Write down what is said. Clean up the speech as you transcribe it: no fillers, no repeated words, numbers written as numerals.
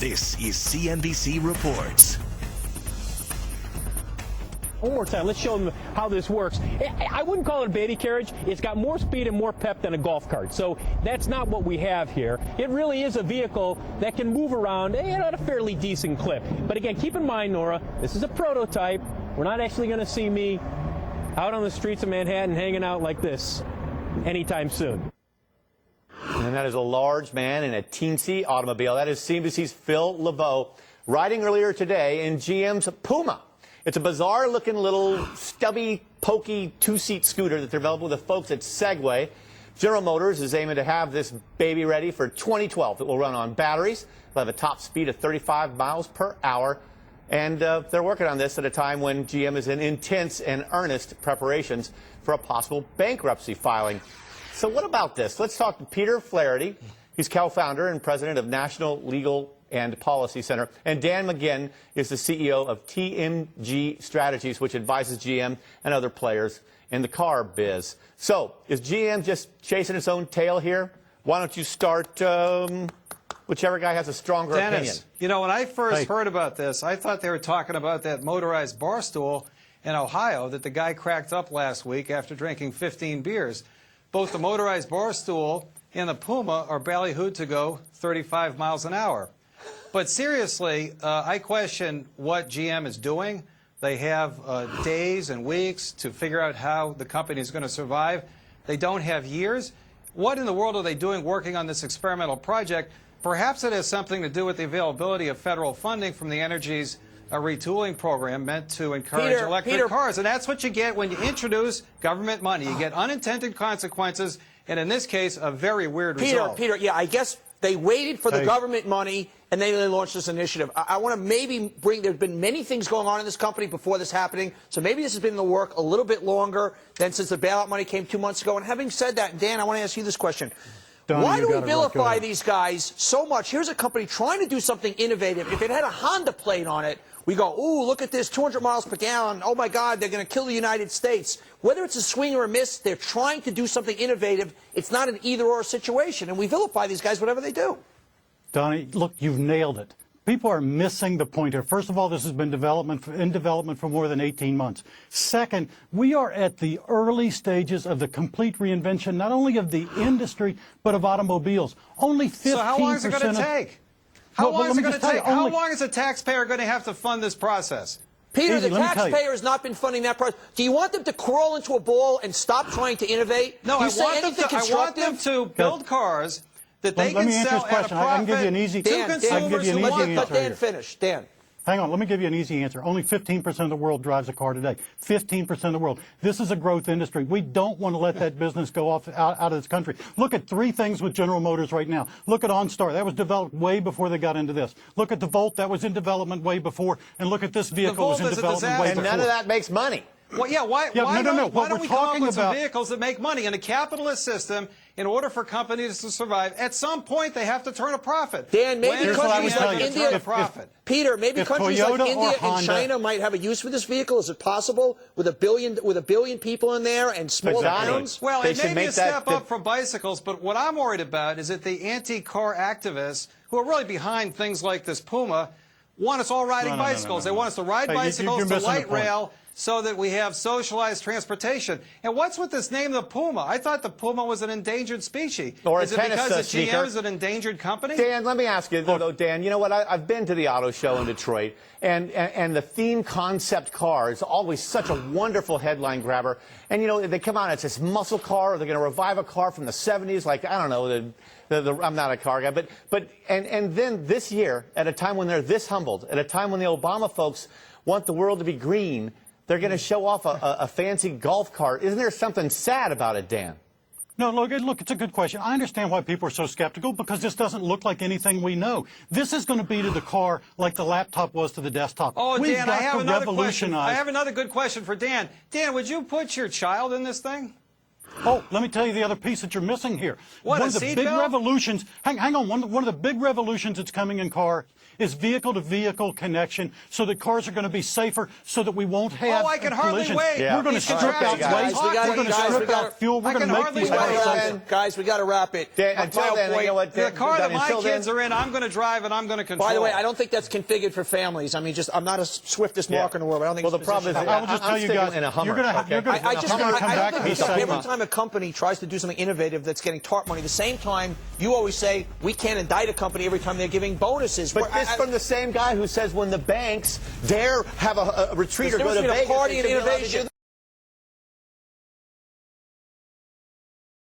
This is CNBC Reports. One more time, let's show them how this works. I wouldn't call it a baby carriage. It's got more speed and more pep than a golf cart. So that's not what we have here. It really is a vehicle that can move around at a fairly decent clip. But again, keep in mind, Nora, this is a prototype. We're not actually going to see me out on the streets of Manhattan hanging out like this anytime soon. And that is a large man in a teensy automobile. That is CNBC's Phil LeBeau riding earlier today in GM's PUMA. It's a bizarre-looking little stubby, pokey two-seat scooter that developed with the folks at Segway. General Motors is aiming to have this baby ready for 2012. It will run on batteries. It'll have a top speed of 35 miles per hour. And they're working on this at a time when GM is in intense and earnest preparations for a possible bankruptcy filing. So what about this? Let's talk to Peter Flaherty. He's co-founder and president of National Legal and Policy Center. And Dan McGinn is the CEO of TMG Strategies, which advises GM and other players in the car biz. So is GM just chasing its own tail here? Why don't you start whichever guy has a stronger opinion? You know, when I first heard about this, I thought they were talking about that motorized bar stool in Ohio that the guy cracked up last week after drinking 15 beers. Both the motorized bar stool and the PUMA are ballyhooed to go 35 miles an hour. But seriously, I question what GM is doing. They have days and weeks to figure out how the company is going to survive. They don't have years. What in the world are they doing working on this experimental project? Perhaps it has something to do with the availability of federal funding from the Energy's retooling program meant to encourage electric cars. And that's what you get when you introduce government money. You get unintended consequences, and in this case, a very weird result. Peter, yeah, I guess they waited for the government money, and then they launched this initiative. I want to maybe bring, there's been many things going on in this company before this happening, so maybe this has been in the work a little bit longer than since the bailout money came 2 months ago. And having said that, Dan, I want to ask you this question. Why do we vilify these guys so much? Here's a company trying to do something innovative. If it had a Honda plate on it, we go, ooh, look at this, 200 miles per gallon. Oh, my God, they're going to kill the United States. Whether it's a swing or a miss, they're trying to do something innovative. It's not an either-or situation, and we vilify these guys whatever they do. Donnie, look, you've nailed it. People are missing the point here. First of all, this has been in development for more than 18 months. Second, we are at the early stages of the complete reinvention, not only of the industry, but of automobiles. Only 15%. So how long is it going to take? How long is it going to take? How long is the taxpayer going to have to fund this process? Peter, the taxpayer has not been funding that process. Do you want them to crawl into a ball and stop trying to innovate? No, I want them to build cars that they can sell at a profit. I can give you an easy answer. Let Dan finish. Dan. Hang on, let me give you an easy answer. Only 15% of the world drives a car today. 15% of the world. This is a growth industry. We don't want to let that business go out of this country. Look at three things with General Motors right now. Look at OnStar. That was developed way before they got into this. Look at the Volt. That was in development way before. And look at this vehicle. That was in development way before. And none of that makes money. Well, yeah, why don't we come up with some vehicles that make money? In a capitalist system, in order for companies to survive, at some point they have to turn a profit. Dan, maybe countries like India, Peter, maybe countries like India and China might have a use for this vehicle. Is it possible with a billion people in there and small towns? Well, it may be a step up from bicycles, but what I'm worried about is that the anti-car activists, who are really behind things like this PUMA, want us all riding bicycles. They want us to ride bicycles, to light rail, so that we have socialized transportation. And what's with this name, the PUMA? I thought the PUMA was an endangered species. Or is it because the GM is an endangered company? Dan, let me ask you, though, Dan, you know what? I've been to the auto show in Detroit, and the theme concept car is always such a wonderful headline grabber. And, you know, they come out, it's this muscle car, or they're going to revive a car from the 70s, like, I don't know, I'm not a car guy. But then this year, at a time when they're this humbled, at a time when the Obama folks want the world to be green, they're going to show off a fancy golf cart. Isn't there something sad about it, Dan? No, look, it's a good question. I understand why people are so skeptical, because this doesn't look like anything we know. This is going to be to the car like the laptop was to the desktop. Oh, Dan, I have another question. I have another good question for Dan. Dan, would you put your child in this thing? Oh, let me tell you the other piece that you're missing here. What, one a of the seat big belt? revolutions. Hang on. One of the big revolutions that's coming in car is vehicle-to-vehicle connection, so that cars are going to be safer, so that we won't have I can hardly collisions. wait. Yeah. We're going to These strip out contractions waste. we gotta- We're going to guys, strip we out gotta- fuel. We're I going can to make hardly these wait. cars safer. Guys, we got to wrap it. Dan, until then, you know what? The car that my Until then- kids are in, I'm going to drive and I'm going to control. By the way, I don't think that's configured for families. I mean, I'm not a swiftest marker in the world, but I don't think Well, it's the problem is, positioned. I will just I'm tell you sticking guys, in a Hummer, you're going to, okay? I just I'm going to come I back don't to think this every segment. time a company tries to do something innovative that's getting TARP money, the same time you always say we can't indict a company every time they're giving bonuses. But this from the same guy who says when the banks dare have a retreat or go to There's a Vegas, party they in should be allowed to innovation. do